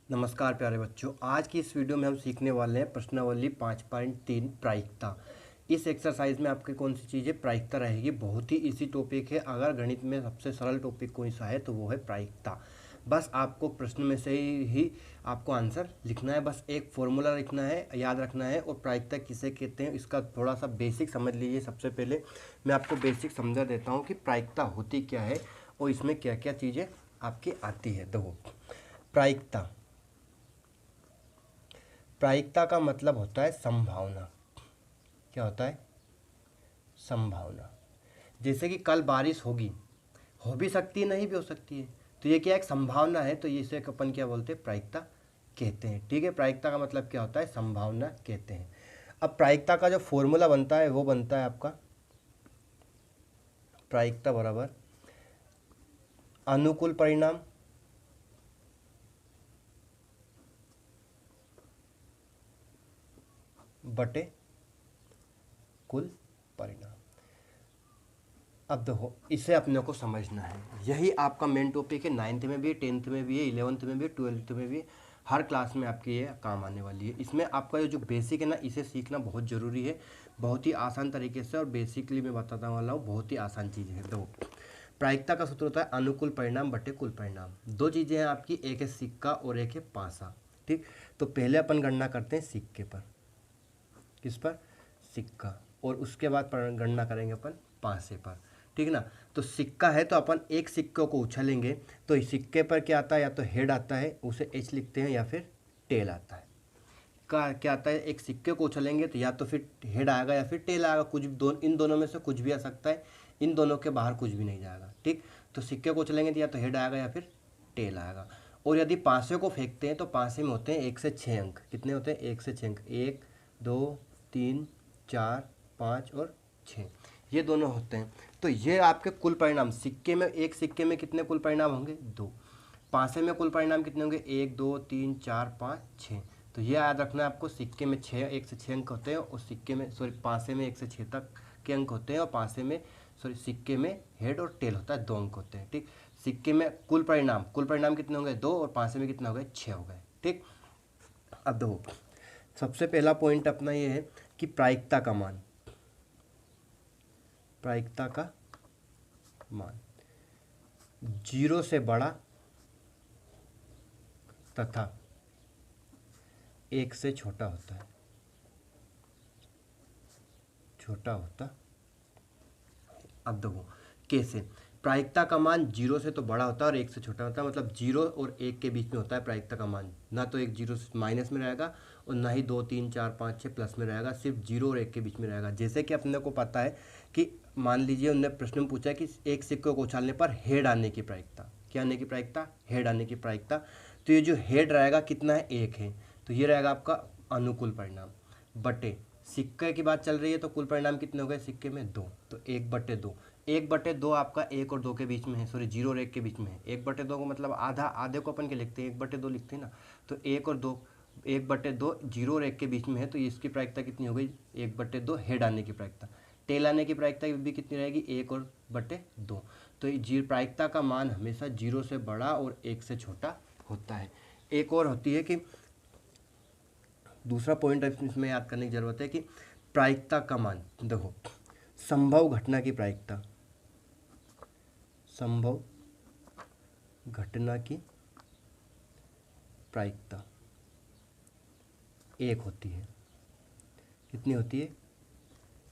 नमस्कार प्यारे बच्चों, आज की इस वीडियो में हम सीखने वाले हैं प्रश्नावली 5.3 प्रायिकता। इस एक्सरसाइज में आपके कौन सी चीज़ें प्रायिकता रहेगी। बहुत ही इजी टॉपिक है। अगर गणित में सबसे सरल टॉपिक कौन सा है तो वो है प्रायिकता। बस आपको प्रश्न में से ही आपको आंसर लिखना है, बस एक फॉर्मूला लिखना है, याद रखना है। और प्रायिकता किसे कहते हैं इसका थोड़ा सा बेसिक समझ लीजिए। सबसे पहले मैं आपको बेसिक समझा देता हूँ कि प्रायिकता होती क्या है और इसमें क्या क्या चीज़ें आपकी आती है। देखो, प्रायिकता प्रायिकता का मतलब होता है संभावना। क्या होता है? संभावना। जैसे कि कल बारिश होगी, हो भी सकती है, नहीं भी हो सकती है, तो ये क्या एक संभावना है, तो ये इसे अपन क्या बोलते हैं? प्रायिकता कहते हैं। ठीक है, प्रायिकता का मतलब क्या होता है? संभावना कहते हैं। अब प्रायिकता का जो फॉर्मूला बनता है वो बनता है आपका प्रायिकता बराबर अनुकूल परिणाम बटे कुल परिणाम। अब देखो, इसे अपने को समझना है। यही आपका मेन टॉपिक है। 9th में भी है, 10th में भी है, 11th में भी है, 12th में भी है। हर क्लास में आपके ये काम आने वाली है। इसमें आपका ये जो बेसिक है ना, इसे सीखना बहुत ज़रूरी है। बहुत ही आसान तरीके से, और बेसिकली मैं बताता वाला हूँ, बहुत ही आसान चीज़ है। देखो, प्रायिकता का सूत्र होता है अनुकूल परिणाम बटे कुल परिणाम। दो चीज़ें हैं आपकी, एक है सिक्का और एक है पासा। ठीक, तो पहले अपन गणना करते हैं सिक्के पर। किस पर? सिक्का। और उसके बाद गणना करेंगे अपन पासे पर। ठीक है ना? तो सिक्का है तो अपन एक सिक्के को उछलेंगे तो इस सिक्के पर क्या आता है? या तो हेड आता है, उसे एच लिखते हैं, या फिर टेल आता है। का क्या आता है? एक सिक्के को उछलेंगे तो या तो फिर हेड आएगा या फिर टेल आएगा। कुछ इन दोनों में से कुछ भी आ सकता है। इन दोनों के बाहर कुछ भी नहीं जाएगा। ठीक, तो सिक्के को उछलेंगे तो या तो हेड आएगा या फिर टेल आएगा। और यदि पासे को फेंकते हैं तो पासे में होते हैं 1 से 6 अंक। कितने होते हैं? 1 से 6 अंक। 1, 2, 3, 4, 5 और 6, ये दोनों होते हैं। तो ये आपके कुल परिणाम। सिक्के में, एक सिक्के में कितने कुल परिणाम होंगे? 2। पासे में कुल परिणाम कितने होंगे? 1, 2, 3, 4, 5, 6। तो ये याद रखना है आपको। सिक्के में 1 से 6 अंक होते हैं, और सिक्के में सॉरी पासे में 1 से 6 तक के अंक होते हैं, और पासे में सॉरी सिक्के में हेड और टेल होता है, 2 अंक होते हैं। ठीक, सिक्के में कुल परिणाम कितने होंगे? 2, और पासे में कितने हो गए? 6 हो गए। ठीक, अब दो, सबसे पहला पॉइंट अपना ये है कि प्रायिकता का मान, प्रायिकता का मान 0 से बड़ा तथा 1 से छोटा होता है। छोटा होता। अब देखो कैसे। प्रायिकता का मान 0 से तो बड़ा होता है और 1 से छोटा होता है। मतलब 0 और 1 के बीच में होता है प्रायिकता का मान। ना तो एक 0 माइनस में रहेगा, और ना ही 2, 3, 4, 5, 6 प्लस में रहेगा। सिर्फ 0 और 1 के बीच में रहेगा। जैसे कि अपने को पता है कि मान लीजिए उन्होंने प्रश्न में पूछा है कि एक सिक्के को उछालने पर हेड आने की प्रायिकता। क्या आने की प्रायिकता? हेड आने की प्रायिकता। तो ये जो हेड रहेगा कितना है? 1 है। तो ये रहेगा आपका अनुकूल परिणाम बटे, सिक्के की बात चल रही है तो कुल परिणाम कितने हो गए सिक्के में? 2। तो 1/2। 1/2 आपका 1 और 2 के बीच में है, सॉरी 0 और 1 के बीच में है। 1/2 को मतलब आधा, आधे को अपन के लिखते हैं, 1/2 लिखते हैं ना। तो 1 और 2, 1/2 0 और 1 के बीच में है, तो इसकी प्रायिकता कितनी हो गई? 1/2 हेड आने की प्रायिकता। टेल आने की प्रायिकता भी कितनी रहेगी? 1/2। तो ये जी प्रायिकता का मान हमेशा 0 से बड़ा और 1 से छोटा होता है। एक और होती है कि दूसरा पॉइंट इसमें याद करने की जरूरत है कि प्रायिकता का मान, देखो, संभव घटना की प्रायिकता, संभव घटना की प्रायिकता 1 होती है। कितनी होती है?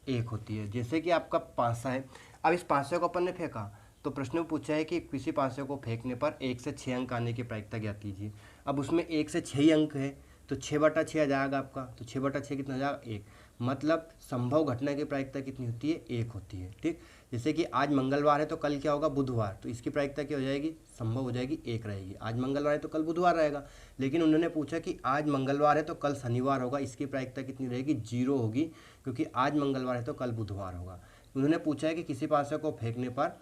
1 होती है। जैसे कि आपका पासा है। अब इस पासे को अपन ने फेंका, तो प्रश्न में पूछा है कि किसी पासे को फेंकने पर 1 से 6 अंक आने की प्रायिकता ज्ञात कीजिए। अब उसमें 1 से 6 ही अंक है, तो 6/6 आ जाएगा आपका। तो 6/6 कितना हो जाएगा? 1। मतलब संभव घटना की प्रायिकता कितनी होती है? 1 होती है। ठीक, जैसे कि आज मंगलवार है तो कल क्या होगा? बुधवार। तो इसकी प्रायिकता क्या हो जाएगी? संभव हो जाएगी 1 रहेगी। आज मंगलवार है तो कल बुधवार रहेगा। लेकिन उन्होंने पूछा कि आज मंगलवार है तो कल शनिवार होगा, इसकी प्रायिकता कितनी रहेगी? 0 होगी, क्योंकि आज मंगलवार है तो कल बुधवार होगा। उन्होंने पूछा है कि किसी पासे को फेंकने पर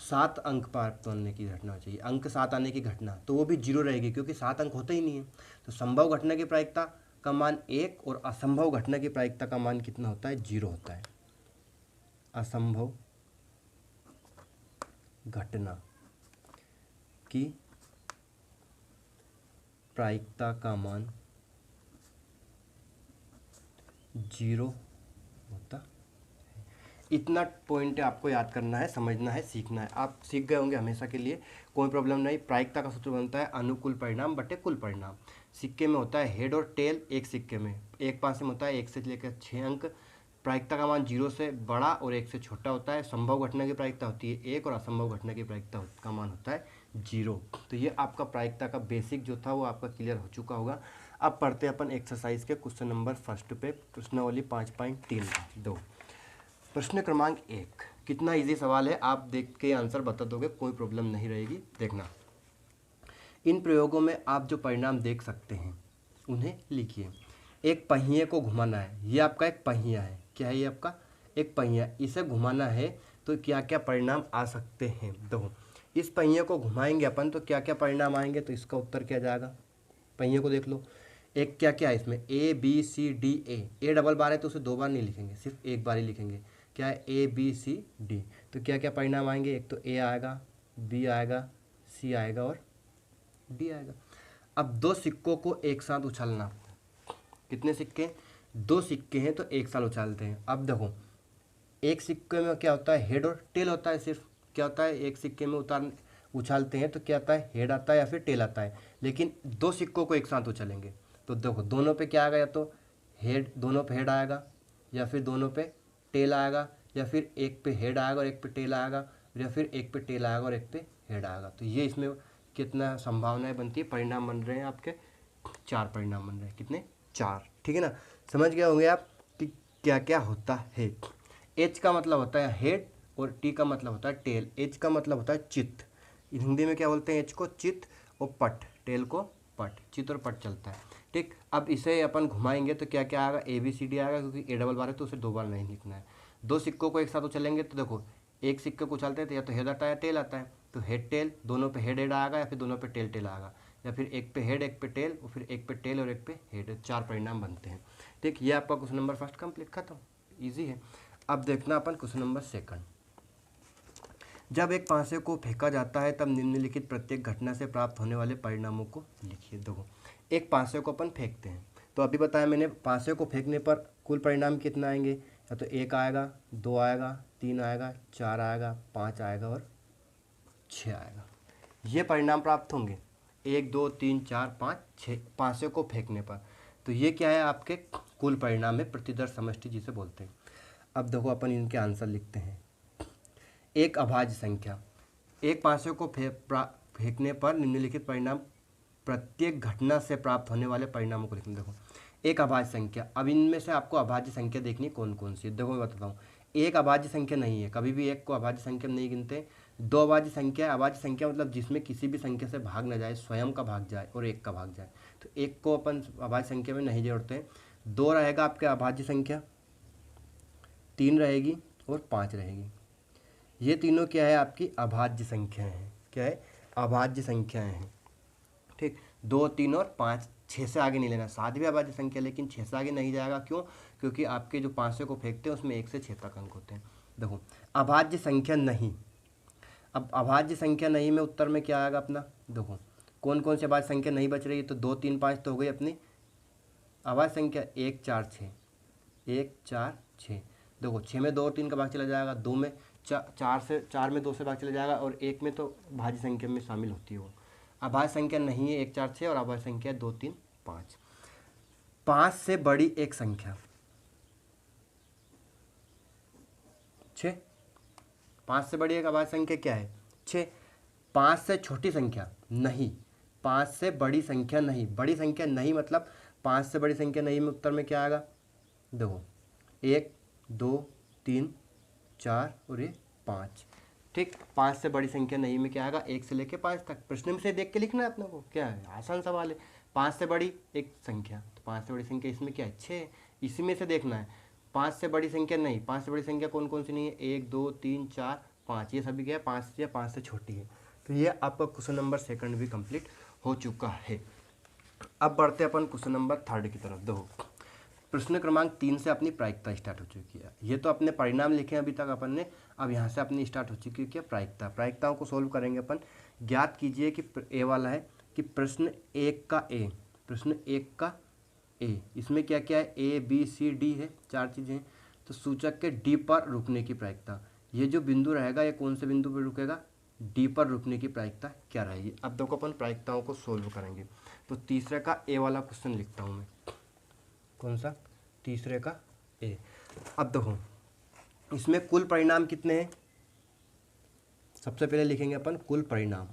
7 अंक प्राप्त होने की घटना चाहिए, अंक 7 आने की घटना, तो वो भी 0 रहेगी, क्योंकि 7 अंक होते ही नहीं है। तो संभव घटना की प्रायिकता का मान 1, और असंभव घटना की प्रायिकता का मान कितना होता है? 0 होता है। असंभव घटना की प्रायिकता का मान 0 होता। इतना पॉइंट आपको याद करना है, समझना है, सीखना है। आप सीख गए होंगे हमेशा के लिए, कोई प्रॉब्लम नहीं। प्रायिकता का सूत्र बनता है अनुकूल परिणाम बटे कुल परिणाम। सिक्के में होता है हेड और टेल, एक सिक्के में एक पासे में होता है 1 से लेकर 6 अंक। प्रायिकता का मान 0 से बड़ा और 1 से छोटा होता है। संभव घटना की प्रायिकता होती है 1 और असंभव घटना की प्रायिकता का मान होता है 0। तो ये आपका प्रायिकता का बेसिक जो था वो आपका क्लियर हो चुका होगा। अब पढ़ते हैं अपन एक्सरसाइज के क्वेश्चन नंबर फर्स्ट पे, प्रश्नावली 5.3 प्रश्न क्रमांक 1। कितना इजी सवाल है, आप देख के आंसर बता दोगे, कोई प्रॉब्लम नहीं रहेगी। देखना, इन प्रयोगों में आप जो परिणाम देख सकते हैं उन्हें लिखिए। एक पहिए को घुमाना है, ये आपका एक पहिया है। क्या है ये आपका? एक पहिया। इसे घुमाना है तो क्या क्या परिणाम आ सकते हैं? देखो, इस पहिए को घुमाएंगे अपन तो क्या क्या परिणाम आएंगे, तो इसका उत्तर क्या जाएगा? पहिए को देख लो, एक क्या क्या है इसमें, A B C D. A double bar है तो उसे 2 बार नहीं लिखेंगे, सिर्फ एक बार ही लिखेंगे। क्या है? A B C D. तो क्या क्या परिणाम आएंगे? एक तो ए आएगा, बी आएगा, सी आएगा और डी आएगा। अब 2 सिक्कों को एक साथ उछालना। कितने सिक्के? 2 सिक्के हैं तो एक साथ उछालते हैं। अब देखो, एक सिक्के में क्या होता है? हेड और टेल होता है सिर्फ। क्या होता है? एक सिक्के में उछालते हैं तो क्या आता है? हेड आता है या फिर टेल आता है। लेकिन 2 सिक्कों को एक साथ उछालेंगे तो देखो, दोनों पे क्या आएगा? या तो हेड, दोनों पे हेड आएगा, या फिर दोनों पे टेल आएगा, या फिर एक पे हेड आएगा और एक पे टेल आएगा, या फिर एक पे टेल आएगा और एक पे हेड आएगा। तो ये इसमें कितना संभावनाएं बनती है? परिणाम बन रहे हैं आपके 4 परिणाम बन रहे हैं। कितने? 4। ठीक है ना? समझ गए होंगे आप कि क्या क्या होता है। एच का मतलब होता है हेड और टी का मतलब होता है टेल। एच का मतलब होता है चित्त, हिंदी में क्या बोलते हैं? एच को चित्त और पट, टेल को पट। चित्त और पट चलता है। ठीक, अब इसे अपन घुमाएंगे तो क्या क्या आएगा? ए बी सी डी आएगा, क्योंकि ए डबल बार है तो उसे 2 बार नहीं लिखना है। 2 सिक्कों को एक साथ उछालेंगे तो देखो, एक सिक्के को उछालते हैं तो या तो हेड आता है या टेल आता है। तो हेड टेल, दोनों पे हेड हेड आएगा, या फिर दोनों पे टेल टेल आएगा, या फिर एक पे हेड एक पे टेल और फिर एक पे टेल और एक पे हेड। 4 परिणाम बनते हैं। ठीक, ये आपका क्वेश्चन नंबर फर्स्ट कंप्लीट, खत्म, ईजी है। अब देखना अपन क्वेश्चन नंबर सेकंड। जब एक पासे को फेंका जाता है तब निम्नलिखित प्रत्येक घटना से प्राप्त होने वाले परिणामों को लिखिए। देखो, एक पासे को अपन फेंकते हैं तो अभी बताया मैंने, पासे को फेंकने पर कुल परिणाम कितना आएंगे? या तो 1 आएगा, 2 आएगा, 3 आएगा, 4 आएगा, 5 आएगा और 6 आएगा। ये परिणाम प्राप्त होंगे 1 2 3 4 5 6 पासे को फेंकने पर। तो ये क्या है? आपके कुल परिणाम है, प्रतिदर्श समष्टि जिसे बोलते हैं। अब देखो, अपन इनके आंसर लिखते हैं। एक अभाज्य संख्या, एक पासे को फेंकने पर निम्नलिखित परिणाम प्रत्येक घटना से प्राप्त होने वाले परिणामों को लिखना। देखो, एक अभाज्य संख्या, अब इनमें से आपको अभाज्य संख्या देखनी कौन कौन सी है। देखो मैं बताता हूँ, एक अभाज्य संख्या नहीं है, कभी भी एक को अभाज्य संख्या नहीं गिनते। 2 अभाज्य संख्या, अभाज्य संख्या मतलब जिसमें किसी भी संख्या से भाग न जाए, स्वयं का भाग जाए और एक का भाग जाए। तो एक को अपन अभाज्य संख्या में नहीं जोड़ते। 2 रहेगा आपके अभाज्य संख्या, 3 रहेगी और 5 रहेगी। ये तीनों क्या है? आपकी अभाज्य संख्याएं हैं। क्या है? अभाज्य संख्याएं हैं। ठीक, 2 3 और 5, 6 से आगे नहीं लेना। 7 भी अभाज्य संख्या, लेकिन 6 से आगे नहीं जाएगा। क्यों? क्योंकि आपके जो पासे को फेंकते हैं उसमें 1 से 6 तक अंक होते हैं। देखो, अभाज्य संख्या नहीं। अब अभाज्य संख्या नहीं में उत्तर में क्या आएगा अपना? देखो, कौन कौन सी अभाज्य संख्या नहीं बच रही है? तो 2 3 5 तो हो गई अपनी अभाज्य संख्या। 1 4 6, 1 4 6। देखो, 6 में 2 और 3 का भाग चला जाएगा, 2 में 4 में 2 से भाग चला जाएगा, और 1 में तो भाज्य संख्या में शामिल होती है वो। अभाज्य संख्या नहीं है 1 4 6, और अभाज्य संख्या 2 3 5। 5 से बड़ी एक संख्या 6। 5 से बड़ी एक अभाज्य संख्या क्या है? 6। 5 से छोटी संख्या नहीं, 5 से बड़ी संख्या नहीं। बड़ी संख्या नहीं मतलब 5 से बड़ी संख्या नहीं में उत्तर में क्या आएगा? देखो, 1 2 3 4 और ये 5। ठीक, 5 से बड़ी संख्या नहीं में क्या आएगा? 1 से लेके 5 तक। प्रश्न में से देख के लिखना है अपने को, क्या है? आसान सवाल है। 5 से बड़ी एक संख्या, तो 5 से बड़ी संख्या इसमें क्या है? 6। इसी में से देखना है। 5 से बड़ी संख्या नहीं, 5 से बड़ी संख्या कौन कौन सी नहीं है? 1 2 3 4 5, ये सभी क्या है? 5 से या 5 से छोटी है। तो ये आपका क्वेश्चन नंबर सेकंड भी कंप्लीट हो चुका है। अब बढ़ते अपन क्वेश्चन नंबर थर्ड की तरफ। देखो, प्रश्न क्रमांक 3 से अपनी प्रायिकता स्टार्ट हो चुकी है। ये तो अपने परिणाम लिखे हैं अभी तक अपन ने, अब यहाँ से अपनी स्टार्ट हो चुकी है क्या? प्रायिकता। प्रायिकताओं को सोल्व करेंगे अपन। ज्ञात कीजिए कि ए वाला है कि प्रश्न एक का ए, प्रश्न एक का ए, इसमें क्या क्या है, ए बी सी डी है, 4 चीज़ें हैं। तो सूचक के डी पर रुकने की प्रायिकता, ये जो बिंदु रहेगा ये कौन से बिंदु पर रुकेगा, डी पर रुकने की प्रायिकता क्या रहेगी। अब देखो अपन प्रायिकताओं को सोल्व करेंगे। तो तीसरे का ए वाला क्वेश्चन लिखता हूँ मैं, कौन सा, तीसरे का ए। अब देखो इसमें कुल परिणाम कितने हैं, सबसे पहले लिखेंगे अपन कुल परिणाम।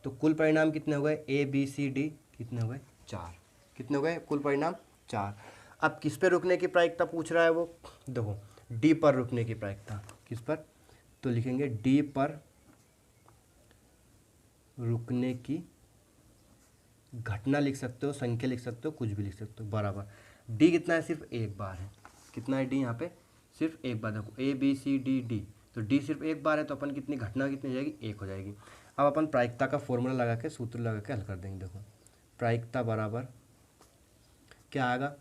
तो कुल परिणाम कितने हो गए, ए बी सी डी कितने हो गए, 4। कितने हो गए कुल परिणाम, 4। अब किस पे रुकने की प्रायिकता पूछ रहा है वो, देखो डी पर रुकने की प्रायिकता, किस पर, तो लिखेंगे डी पर रुकने की घटना लिख सकते हो, संख्या लिख सकते हो, कुछ भी लिख सकते हो, बराबर डी कितना है, सिर्फ एक बार है। कितना है डी यहाँ पे, सिर्फ एक बार। देखो A B C D D, तो डी सिर्फ एक बार है, तो अपन कितनी घटना कितनी हो जाएगी, 1 हो जाएगी। अब अपन प्रायिकता का फॉर्मूला लगा के, सूत्र लगा के हल कर देंगे। देखो प्रायिकता बराबर क्या आएगा,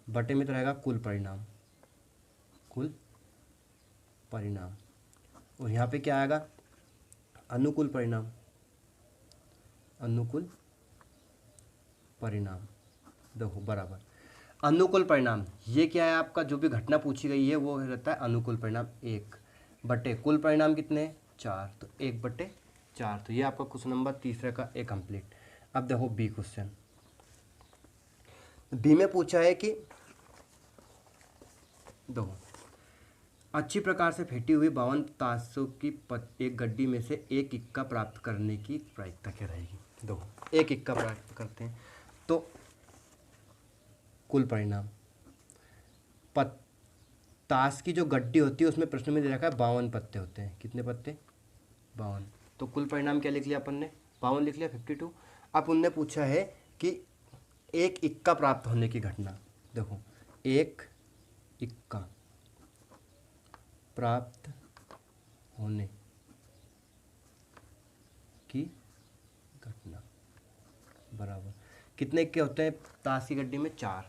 बटे में तो रहेगा कुल परिणाम, कुल परिणाम, और यहाँ पे क्या आएगा, अनुकूल परिणाम, अनुकूल परिणाम। देखो बराबर अनुकूल परिणाम, ये क्या है आपका, जो भी घटना पूछी गई है वो रहता है अनुकूल परिणाम, 1 बटे कुल परिणाम कितने, 4, तो 1/4। तो ये आपका क्वेश्चन नंबर तीसरे का ए कंप्लीट। अब देखो बी क्वेश्चन, बी में पूछा है कि देखो अच्छी प्रकार से फेंटी हुई 52 ताशों की एक गड्डी में से एक इक्का प्राप्त करने की प्रायिकता क्या रहेगी। देखो एक इक्का प्राप्त करते हैं तो कुल परिणाम, ताश की जो गड्डी होती है उसमें प्रश्न में दे रखा है 52 पत्ते होते हैं, कितने पत्ते, 52। तो कुल परिणाम क्या लिख लिया अपन ने, 52 लिख लिया, 52। अब उनने पूछा है कि एक इक्का प्राप्त होने की घटना। देखो एक इक्का प्राप्त होने की घटना बराबर कितने इक्के होते हैं ताश की गड्डी में, 4।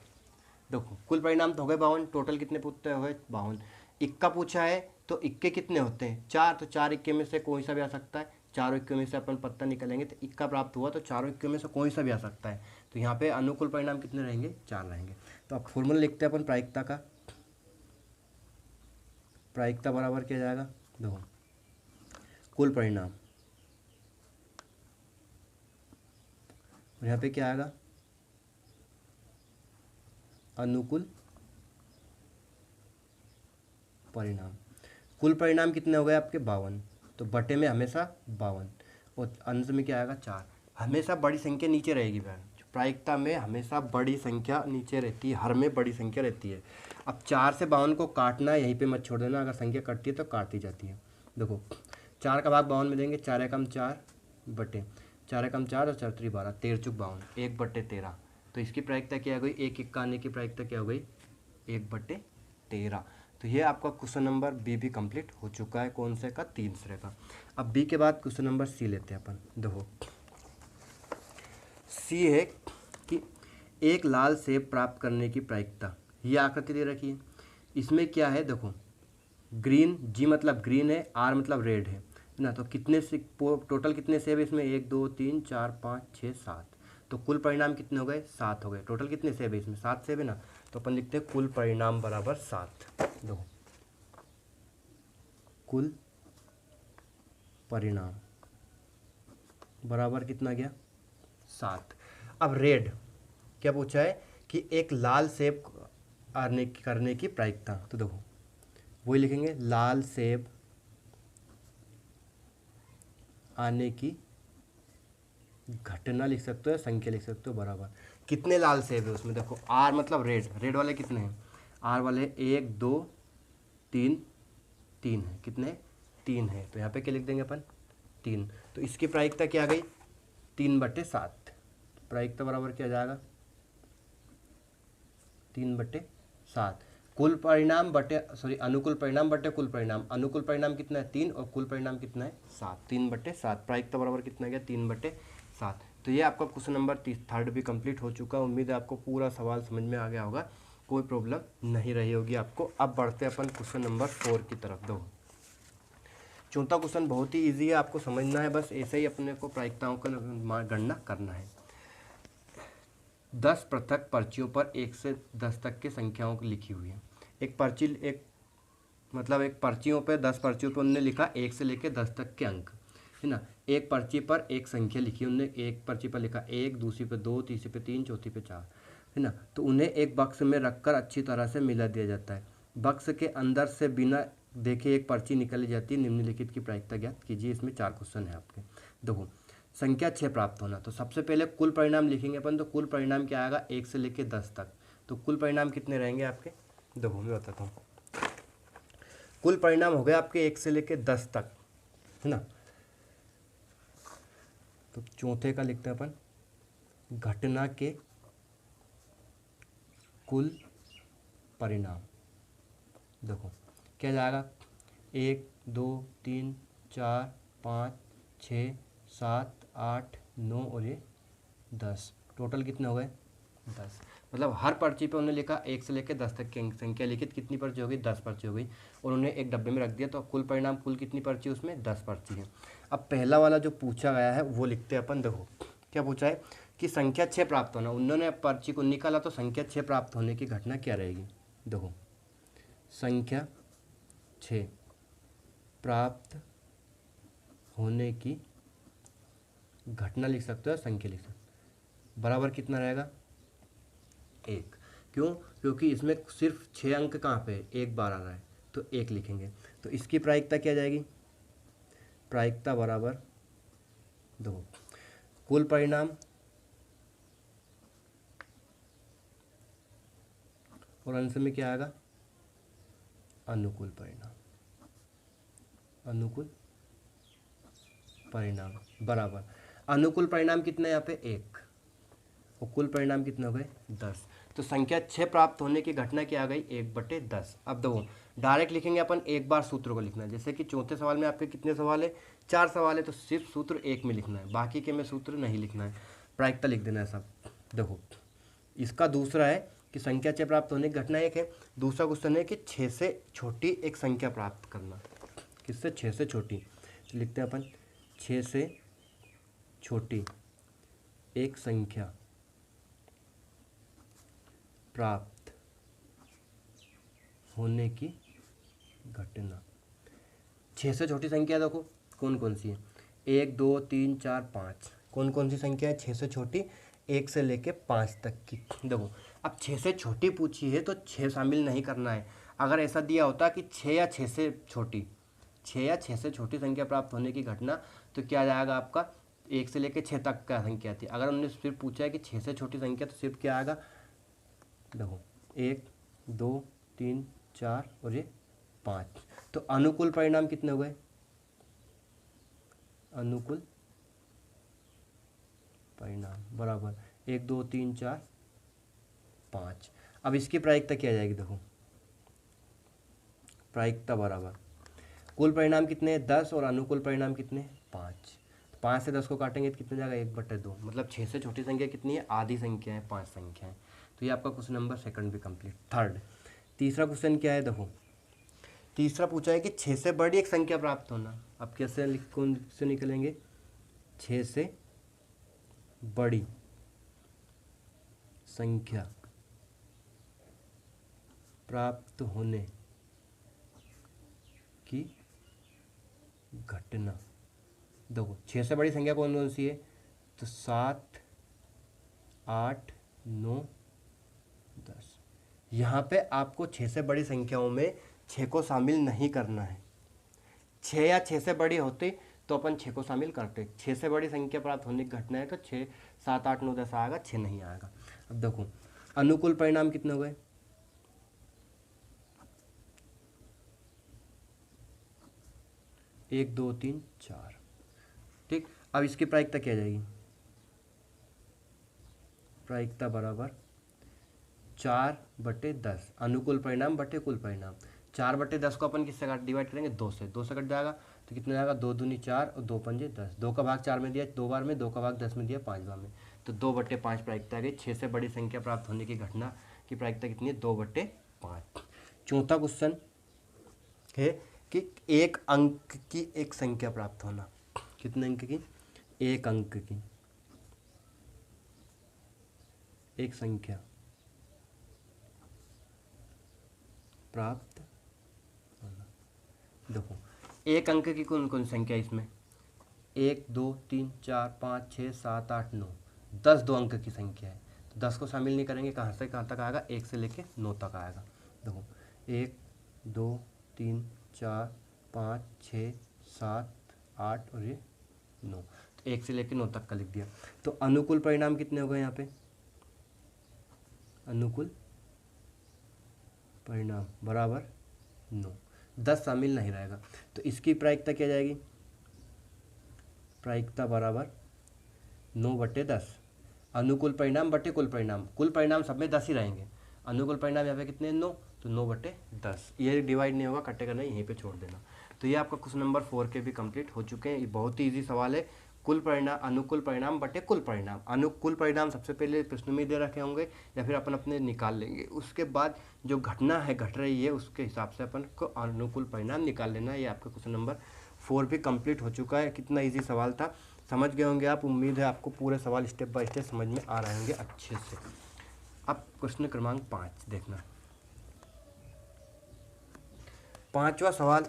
देखो कुल परिणाम तो हो गए 52, टोटल कितने पत्ते हो गए, 52। इक्का पूछा है तो इक्के कितने होते हैं, 4, तो 4 इक्के में से कोई सा भी आ सकता है, चारों इक्के में से अपन पत्ता निकालेंगे तो इक्का प्राप्त हुआ, तो चारों इक्के में से कोई सा भी आ सकता है। तो यहाँ पे अनुकूल परिणाम कितने रहेंगे, 4 रहेंगे। तो अब फॉर्मूला लिखते हैं अपन प्रायिकता का, प्रायिकता बराबर क्या जाएगा, देखो कुल परिणाम, और यहाँ पे क्या आएगा, अनुकूल परिणाम। कुल परिणाम कितने हो गए आपके, 52, तो बटे में हमेशा 52, और अंश में क्या आएगा, 4। हमेशा बड़ी संख्या नीचे रहेगी बहन, प्रायिकता में हमेशा बड़ी संख्या नीचे रहती है, हर में बड़ी संख्या रहती है। अब 4 से 52 को काटना है, यहीं पे मत छोड़ देना, अगर संख्या कटती है तो काटती जाती है। देखो 4 का भाग 52 में देंगे, 4 एकम 4 बटे 4 एकम 4 और 4 3 12, 13 चुक 52, 1/13। तो इसकी प्रायिकता क्या हो गई, एक इक्का आने की प्रायिकता क्या हो गई, 1/13। तो ये आपका क्वेश्चन नंबर बी भी कंप्लीट हो चुका है, कौन से का, तीसरे का। अब बी के बाद क्वेश्चन नंबर सी लेते हैं अपन। देखो सी है कि एक लाल सेब प्राप्त करने की प्रायिकता, ये आकृति दे रखी है। इसमें क्या है, देखो ग्रीन, जी मतलब ग्रीन है, आर मतलब रेड है ना, तो कितने से टोटल कितने सेब है इसमें, 1 2 3 4 5 6 7, तो कुल परिणाम कितने हो गए, 7 हो गए। टोटल कितने सेब है इसमें, 7 सेब है ना, तो अपन लिखते हैं कुल परिणाम बराबर 7। देखो कुल परिणाम बराबर कितना गया, 7। अब रेड क्या पूछा है कि एक लाल सेब करने की प्रायिकता, तो देखो वही लिखेंगे, लाल सेब आने की घटना लिख सकते हो, संख्या लिख सकते हो, बराबर कितने लाल सेब है उसमें। देखो आर मतलब रेड, रेड वाले कितने हैं, आर वाले 1 2 3 3 है, कितने 3 है, तो यहाँ पे क्या लिख देंगे अपन, 3। तो इसकी प्रायिकता क्या आ गई, 3/7। प्रायिकता बराबर क्या जाएगा, 3/7। कुल परिणाम बटे अनुकूल परिणाम बटे कुल परिणाम, अनुकूल परिणाम कितना है 3 और कुल परिणाम कितना है 7, 3/7। प्रायिकता बराबर कितना गया, 3/7। तो ये आपका क्वेश्चन नंबर 3 भी कंप्लीट हो चुका है। उम्मीद है आपको पूरा सवाल समझ में आ गया होगा, कोई प्रॉब्लम नहीं रही होगी आपको। अब बढ़ते हैं अपन क्वेश्चन नंबर 4 की तरफ। दो चौथा क्वेश्चन बहुत ही इजी है, आपको समझना है, बस ऐसे ही अपने को प्रायिकताओं का गणना करना है। 10 पृथक पर्चियों पर 1 से 10 तक की संख्याओं की लिखी हुई है। एक पर्चियों पे 10 पर्चियों पे उन्होंने लिखा 1 से लेकर 10 तक के अंक, है ना। एक पर्ची पर एक संख्या लिखी, उन्होंने एक पर्ची पर लिखा 1, दूसरी पे 2, तीसरी पे 3, चौथी पे 4, है ना। तो उन्हें एक बक्स में रखकर अच्छी तरह से मिला दिया जाता है। बक्स के अंदर से बिना देखे एक पर्ची निकाली जाती है। निम्नलिखित की प्रायिकता ज्ञात कीजिए। इसमें 4 क्वेश्चन है आपके। देखो, संख्या 6 प्राप्त होना, तो सबसे पहले कुल परिणाम लिखेंगे अपन। तो कुल परिणाम क्या आएगा, 1 से लेकर 10 तक। तो कुल परिणाम कितने रहेंगे आपके, देखो मैं बताता हूँ। कुल परिणाम हो गए आपके 1 से लेकर 10 तक, है ना। तो चौथे का लिखते हैं अपन, घटना के कुल परिणाम। देखो क्या जाएगा, 1, 2, 3, 4, 5, 6, 7, 8, 9 और ये 10, टोटल कितने हो गए 10। मतलब हर पर्ची पे उन्होंने लिखा 1 से लेकर 10 तक की संख्या लिखी। कितनी पर्ची हो गई, 10 पर्ची हो गई, और उन्हें एक डब्बे में रख दिया। तो कुल परिणाम, कुल कितनी पर्ची, उसमें 10 पर्ची है। अब पहला वाला जो पूछा गया है वो लिखते हैं अपन। देखो क्या पूछा है कि संख्या 6 प्राप्त होना, उन्होंने पर्ची को निकाला तो संख्या 6 प्राप्त होने की घटना क्या रहेगी। देखो संख्या 6 प्राप्त होने की घटना लिख सकते हो, संख्या लिख सकते हो, बराबर कितना रहेगा 1। क्यों, क्योंकि इसमें सिर्फ 6 अंक कहाँ पे एक बार आ रहा है, तो 1 लिखेंगे। तो इसकी प्रायिकता क्या जाएगी, प्रायिकता बराबर, देखो कुल परिणाम और अंश में क्या आएगा, अनुकूल परिणाम। अनुकूल परिणाम बराबर, अनुकूल परिणाम कितना है यहाँ पे 1, और कुल परिणाम कितने हो गए 10। तो संख्या 6 प्राप्त होने की घटना क्या आ गई, 1/10। अब देखो डायरेक्ट लिखेंगे अपन, एक बार सूत्र को लिखना है। जैसे कि चौथे सवाल में आपके कितने सवाल है, 4 सवाल है, तो सिर्फ सूत्र 1 में लिखना है, बाकी के में सूत्र नहीं लिखना है, प्रायिकता लिख देना है सब। देखो इसका दूसरा है कि संख्या 6 प्राप्त होने की घटना 1 है। दूसरा क्वेश्चन है कि 6 से छोटी एक संख्या प्राप्त करना। किससे, 6 से छोटी, तो लिखते हैं अपन 6 से छोटी एक संख्या प्राप्त होने की घटना। 6 से छोटी संख्या देखो कौन कौन सी है, 1, 2, 3, 4, 5, कौन कौन सी संख्या है 6 से छोटी, 1 से लेके 5 तक की। देखो अब 6 से छोटी पूछी है तो 6 शामिल नहीं करना है। अगर ऐसा दिया होता कि 6 या 6 से छोटी, 6 या 6 से छोटी संख्या प्राप्त होने की घटना, तो क्या जाएगा आपका 1 से लेकर 6 तक का संख्या थी। अगर उन्होंने सिर्फ पूछा है कि 6 से छोटी संख्या, तो सिर्फ क्या आएगा, देखो 1, 2, 3, 4 और ये 5। तो अनुकूल परिणाम कितने हो गए, अनुकूल परिणाम बराबर 1, 2, 3, 4, 5। अब इसकी प्रायिकता क्या जाएगी, देखो प्रायिकता बराबर कुल परिणाम कितने 10 और अनुकूल परिणाम कितने 5। 5 से 10 को काटेंगे तो कितने जाएगा 1/2। मतलब 6 से छोटी संख्या कितनी है, आधी संख्या है, 5 संख्या है। तो ये आपका क्वेश्चन नंबर 2 भी कंप्लीट। थर्ड, तीसरा क्वेश्चन क्या है, देखो तीसरा पूछा है कि 6 से बड़ी एक संख्या प्राप्त होना। अब कैसे कौन से निकलेंगे, 6 से बड़ी संख्या प्राप्त होने की घटना। देखो 6 से बड़ी संख्या कौन कौन सी है, तो 7, 8, 9, 10। यहाँ पे आपको 6 से बड़ी संख्याओं में 6 को शामिल नहीं करना है। 6 या 6 से बड़ी होती तो अपन 6 को शामिल करते। 6 से बड़ी संख्या प्राप्त होने की घटना है तो 6, 7, 8, 9, 10 आएगा, 6 नहीं आएगा। अब देखो अनुकूल परिणाम कितने हो गए, 1, 2, 3, 4। ठीक, अब इसकी प्रायिकता क्या जाएगी, प्रायिकता बराबर 4/10, अनुकूल परिणाम बटे कुल परिणाम। 4/10 को अपन किससे डिवाइड करेंगे, 2 से। 2 से कट जाएगा तो कितना जाएगा, 2 दूनी 4 और 2 पंजे 10। 2 का भाग 4 में दिया 2 बार में, 2 का भाग 10 में दिया 5 बार में, तो 2/5 प्रायिकता आ गई। 6 से बड़ी संख्या प्राप्त होने की घटना की प्रायिकता कितनी है, 2/5। चौथा क्वेश्चन है कि एक अंक की एक संख्या प्राप्त होना। कितने अंक की? एक अंक की एक संख्या प्राप्त होना। देखो एक अंक की कौन कौन संख्या है इसमें? 1 2 3 4 5 6 7 8 9, 10 दो अंक की संख्या है। तो 10 को शामिल नहीं करेंगे, कहाँ से कहाँ तक आएगा? 1 से लेके 9 तक आएगा। देखो 1 2 3 4 5 6 7 8 और ये 9, तो 1 से लेके 9 तक का लिख दिया। तो अनुकूल परिणाम कितने हो गए यहाँ पे? अनुकूल परिणाम बराबर 9, 10 शामिल नहीं रहेगा। तो इसकी प्रायिकता क्या जाएगी? प्रायिकता बराबर 9/10। अनुकूल परिणाम बटे कुल परिणाम, कुल परिणाम सब में 10 ही रहेंगे। अनुकूल परिणाम यहाँ पे कितने? 9, तो 9/10। ये डिवाइड नहीं होगा, कटेगा नहीं, यहीं पे छोड़ देना। तो ये आपका क्वेश्चन नंबर 4 के भी कंप्लीट हो चुके हैं। ये बहुत ही ईजी सवाल है। कुल परिणाम, अनुकूल परिणाम बटे कुल परिणाम। अनुकूल परिणाम सबसे पहले प्रश्न में दे रखे होंगे या फिर अपन अपने निकाल लेंगे। उसके बाद जो घटना है घट रही है उसके हिसाब से अपन को अनुकूल परिणाम निकाल लेना है। ये आपका क्वेश्चन नंबर 4 भी कंप्लीट हो चुका है। कितना ईजी सवाल था, समझ गए होंगे आप। उम्मीद है आपको पूरे सवाल स्टेप बाय स्टेप समझ में आ रहे होंगे अच्छे से। अब क्वेश्चन क्रमांक 5 देखना। 5वां सवाल,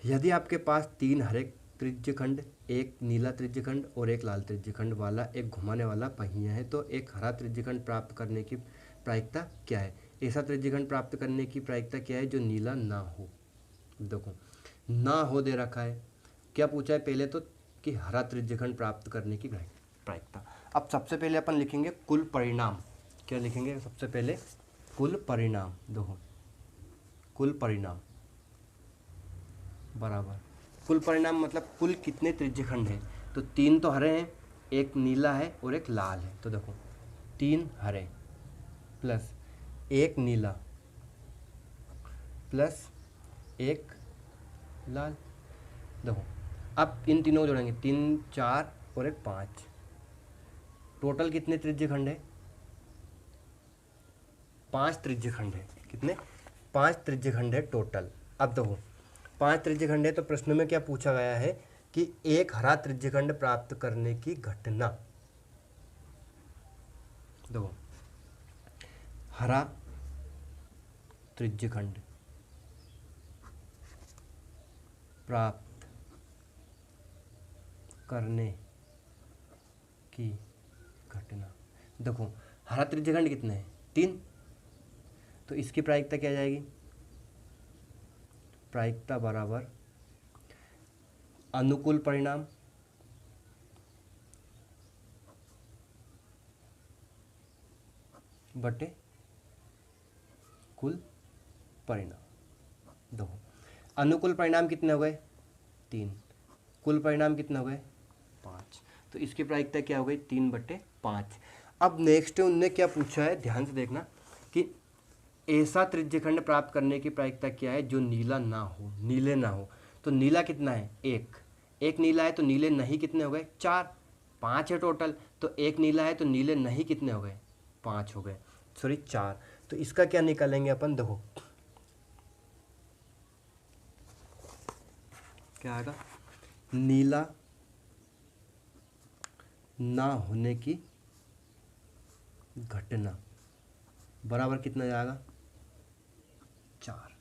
यदि आपके पास 3 हरे त्रिज्यखंड, एक नीला त्रिज्यखंड और एक लाल त्रिज्यखंड वाला एक घुमाने वाला पहिया है, तो एक हरा त्रिज्यखंड प्राप्त करने की प्रायिकता क्या है? ऐसा त्रिज्यखंड प्राप्त करने की प्रायिकता क्या है जो नीला ना हो? देखो ना हो दे रखा है, क्या पूछा है पहले तो कि हरा त्रिज्यखंड प्राप्त करने की प्रायिकता। अब सबसे पहले अपन लिखेंगे कुल परिणाम। क्या लिखेंगे सबसे पहले? कुल परिणाम। देखो कुल परिणाम बराबर, कुल परिणाम मतलब कुल कितने त्रिज्यखंड हैं? तो 3 तो हरे हैं, एक नीला है और एक लाल है। तो देखो 3 हरे प्लस 1 नीला प्लस 1 लाल। देखो अब इन तीनों को जोड़ेंगे, 3 4 और एक 5, टोटल कितने त्रिज्यखंड है? 5 त्रिज्यखंड है। कितने? 5 त्रिज्यखंड है टोटल। अब देखो 5 त्रिज्यखंड है, तो प्रश्न में क्या पूछा गया है कि एक हरा त्रिज्यखंड प्राप्त करने की घटना। देखो हरा त्रिज्यखंड प्राप्त करने की घटना। देखो हरा त्रिज्यखंड कितने हैं? 3, तो इसकी प्रायिकता क्या जाएगी? प्रायिकता बराबर अनुकूल परिणाम बटे कुल परिणाम। देखो अनुकूल परिणाम कितने हो गए? 3, कुल परिणाम कितने हो गए? 5, तो इसकी प्रायिकता क्या हो गई? 3/5। अब नेक्स्ट उनने क्या पूछा है, ध्यान से देखना कि ऐसा त्रिज्यखंड प्राप्त करने की प्रायिकता क्या है जो नीला ना हो, नीले ना हो। तो नीला कितना है? 1 नीला है, तो नीले नहीं कितने हो गए? 4, 5 है टोटल, तो 1 नीला है तो नीले नहीं कितने हो गए? 5 हो गए, सॉरी 4। तो इसका क्या निकालेंगे अपन? देखो क्या आएगा? नीला ना होने की घटना बराबर कितना जाएगा? 4।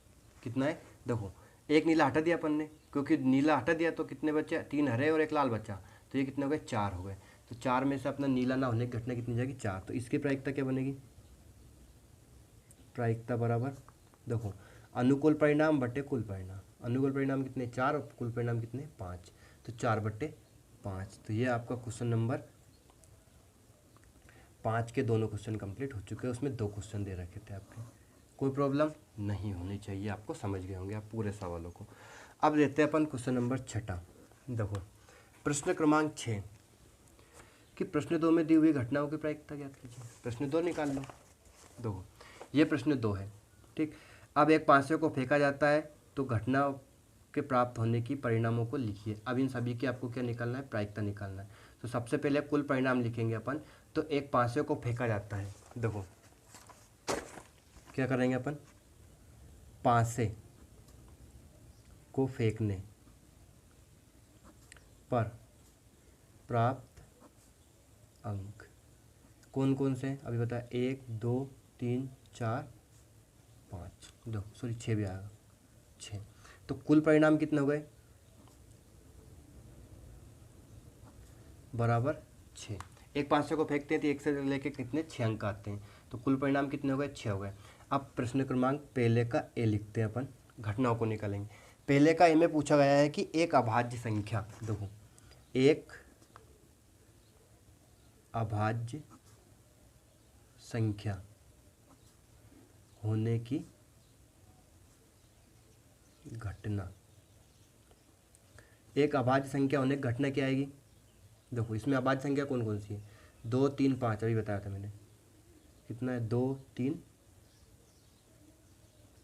कितना है? देखो 1 नीला हटा दिया अपन ने, क्योंकि नीला हटा दिया तो कितने बचे? 3 हरे और 1 लाल बचा, तो ये कितने हो गए? 4 हो गए। तो 4 में से अपना नीला ना होने की घटना कितनी जाएगी? 4। तो इसकी प्रायिकता क्या बनेगी? प्रायिकता बराबर, देखो अनुकूल परिणाम बटे कुल परिणाम। अनुकूल परिणाम कितने? 4 और कुल परिणाम कितने? 5, तो 4/5। तो ये आपका क्वेश्चन नंबर 5 के दोनों क्वेश्चन कंप्लीट हो चुके हैं। उसमें 2 क्वेश्चन दे रखे थे आपके, कोई प्रॉब्लम नहीं होनी चाहिए आपको, समझ गए होंगे आप पूरे सवालों को। अब लेते हैं अपन क्वेश्चन नंबर 6। देखो प्रश्न क्रमांक 6 कि प्रश्न 2 में दी हुई घटनाओं की प्रायिकता ज्ञात कीजिए। प्रश्न 2 निकाल लो। देखो ये प्रश्न 2 है, ठीक। अब एक पांसे को फेंका जाता है तो घटना के प्राप्त होने की परिणामों को लिखिए। अब इन सभी की आपको क्या निकालना है? प्रायिकता निकालना है। तो सबसे पहले कुल परिणाम लिखेंगे अपन। तो एक पांसे को फेंका जाता है, देखो क्या करेंगे अपन? पासे को फेंकने पर प्राप्त अंक कौन कौन से अभी बताया? 1 2 3 4 5 दो सॉरी 6 भी आएगा 6। तो कुल परिणाम कितने हो गए? बराबर 6। एक 500 को फेंकते हैं तो 1 से लेके कितने 6 अंक आते हैं। तो कुल परिणाम कितने हो गए? 6 हो गए। अब प्रश्न क्रमांक पहले का ए लिखते हैं अपन, घटनाओं को निकालेंगे। पहले का ए में पूछा गया है कि एक अभाज्य संख्या, देखो एक अभाज्य संख्या होने की घटना, एक अभाज्य संख्या होने की घटना क्या आएगी? देखो इसमें अभाज्य संख्या कौन कौन सी है? 2 3 5 अभी बताया था मैंने। कितना है? 2 3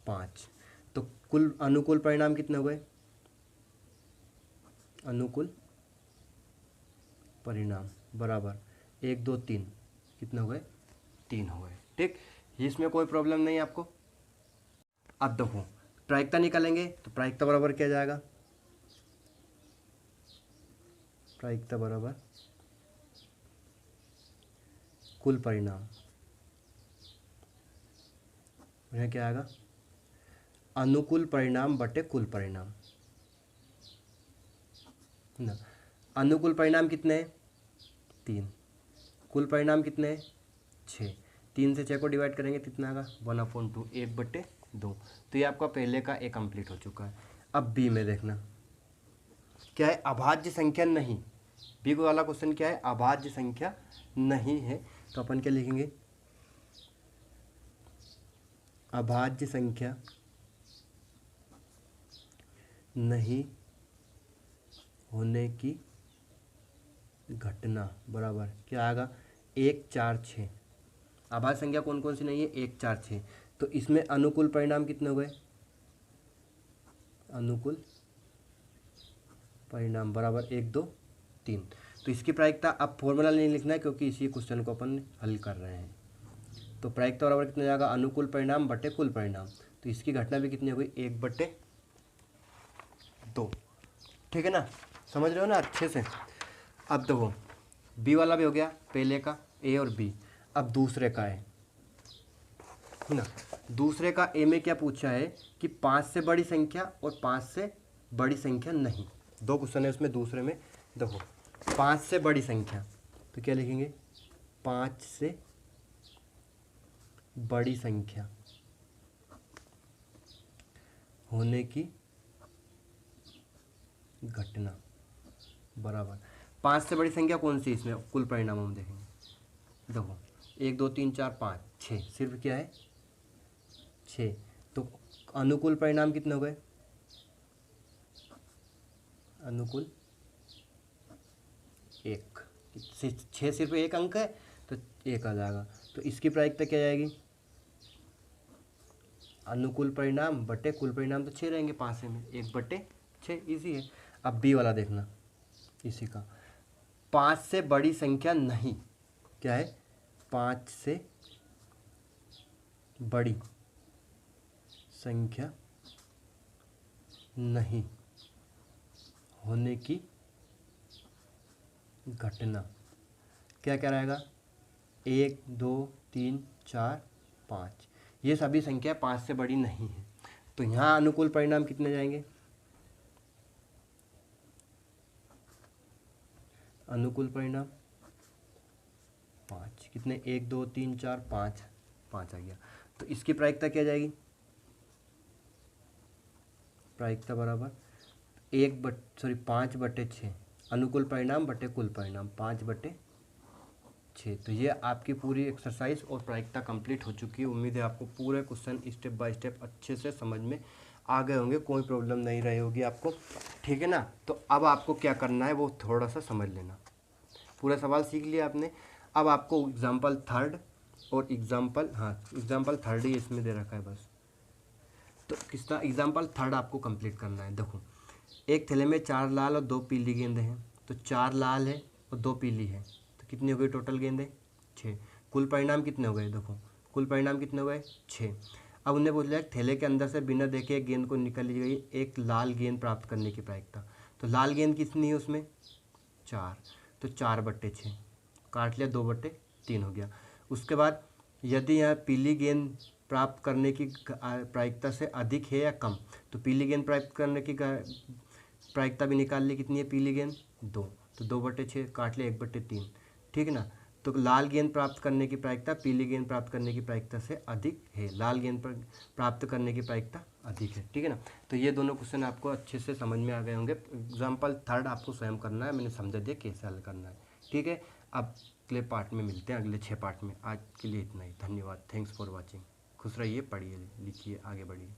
5। तो कुल अनुकूल परिणाम कितने हो गए? अनुकूल परिणाम बराबर 1 2 3 कितने हो गए? 3 हो गए। ठीक, इसमें कोई प्रॉब्लम नहीं है आपको। अब देखो प्रायिकता निकालेंगे तो प्रायिकता बराबर क्या जाएगा? प्रायिकता बराबर कुल परिणाम, यह क्या आएगा? अनुकूल परिणाम बटे कुल परिणाम ना। अनुकूल परिणाम कितने हैं? 3। कुल परिणाम कितने हैं? 6। 3 से 6 को डिवाइड करेंगे कितना आएगा? 1/2 1/2। तो ये आपका पहले का ए कंप्लीट हो चुका है। अब बी में देखना क्या है? अभाज्य संख्या नहीं। बी को वाला क्वेश्चन क्या है? अभाज्य संख्या नहीं है। तो अपन क्या लिखेंगे? अभाज्य संख्या नहीं होने की घटना बराबर क्या आएगा? 1 4 6। अभाज्य संख्या कौन कौन सी नहीं है? 1 4 6। तो इसमें अनुकूल परिणाम कितने हो गए? अनुकूल परिणाम बराबर 1 2 3। तो इसकी प्रायिकता अब फॉर्मूला नहीं लिखना है क्योंकि इसी क्वेश्चन को अपन हल कर रहे हैं। तो प्रायिकता बराबर कितना जाएगा? अनुकूल परिणाम बटे कुल परिणाम। तो इसकी घटना भी कितनी हो गई? 1/2। ठीक है ना, समझ रहे हो ना अच्छे से। अब देखो बी वाला भी हो गया, पहले का ए और बी। अब दूसरे का है ना। दूसरे का ए में क्या पूछा है कि 5 से बड़ी संख्या और 5 से बड़ी संख्या नहीं। दो क्वेश्चन है उसमें दूसरे में। देखो 5 से बड़ी संख्या तो क्या लिखेंगे? 5 से बड़ी संख्या होने की घटना बराबर 5 से बड़ी संख्या कौन सी? इसमें कुल परिणाम हम देखेंगे। देखो 1 2 3 4 5 6, सिर्फ क्या है? 6। तो अनुकूल परिणाम कितने हो गए? अनुकूल 1। 6 सिर्फ एक अंक है तो 1 आ जाएगा। तो इसकी प्रायिकता क्या जाएगी? अनुकूल परिणाम बटे कुल परिणाम तो 6 रहेंगे, 5 में 1/6 इजी है। अब बी वाला देखना इसी का। 5 से बड़ी संख्या नहीं, क्या है? 5 से बड़ी संख्या नहीं होने की घटना क्या क्या रहेगा? 1 2 3 4 5। ये सभी संख्या 5 से बड़ी नहीं है। तो यहाँ अनुकूल परिणाम कितने जाएंगे? अनुकूल परिणाम 5। कितने? 1 2 3 4 5, 5 आ गया। तो इसकी प्रायिकता क्या जाएगी? प्रायिकता बराबर 5/6। अनुकूल परिणाम बटे कुल परिणाम 5/6। तो ये आपकी पूरी एक्सरसाइज और प्रायिकता कंप्लीट हो चुकी है। उम्मीद है आपको पूरे क्वेश्चन स्टेप बाय स्टेप अच्छे से समझ में आ गए होंगे, कोई प्रॉब्लम नहीं रही होगी आपको। ठीक है ना। तो अब आपको क्या करना है वो थोड़ा सा समझ लेना। पूरा सवाल सीख लिया आपने। अब आपको एग्जाम्पल 3 और एग्जाम्पल 3 ही इसमें दे रखा है बस। तो किसका एग्जाम्पल 3 आपको कंप्लीट करना है। देखो एक थैले में 4 लाल और 2 पीली गेंदें हैं। तो 4 लाल है और 2 पीली है, तो कितनी हो गई टोटल गेंदें? 6। कुल परिणाम कितने हो गए? देखो कुल परिणाम कितने हो गए? 6। अब उन्हें बोल दिया थैले के अंदर से बिना देखे एक गेंद को निकल ली गई एक लाल गेंद प्राप्त करने की प्रायिकता। तो लाल गेंद कितनी है उसमें 4, तो 4/6 काट लिया, 2/3 हो गया। उसके बाद यदि यहाँ पीली गेंद प्राप्त करने की प्रायिकता से अधिक है या कम, तो पीली गेंद प्राप्त करने की प्रायिकता भी निकाल ली, कितनी है पीली गेंद 2, तो 2/6 काट लिया 1/3, ठीक है ना। तो लाल गेंद प्राप्त करने की प्रायिकता पीली गेंद प्राप्त करने की प्रायिकता से अधिक है, लाल गेंद प्राप्त करने की प्रायिकता अधिक है, ठीक है ना। तो ये दोनों क्वेश्चन आपको अच्छे से समझ में आ गए होंगे। एग्जाम्पल 3 आपको स्वयं करना है, मैंने समझा दिया कैसे हल करना है, ठीक है। अब अगले पार्ट में मिलते हैं, अगले 6 पार्ट में। आज के लिए इतना ही, धन्यवाद, थैंक्स फॉर वॉचिंग। खुश रहिए, पढ़िए, लिखिए, आगे बढ़िए।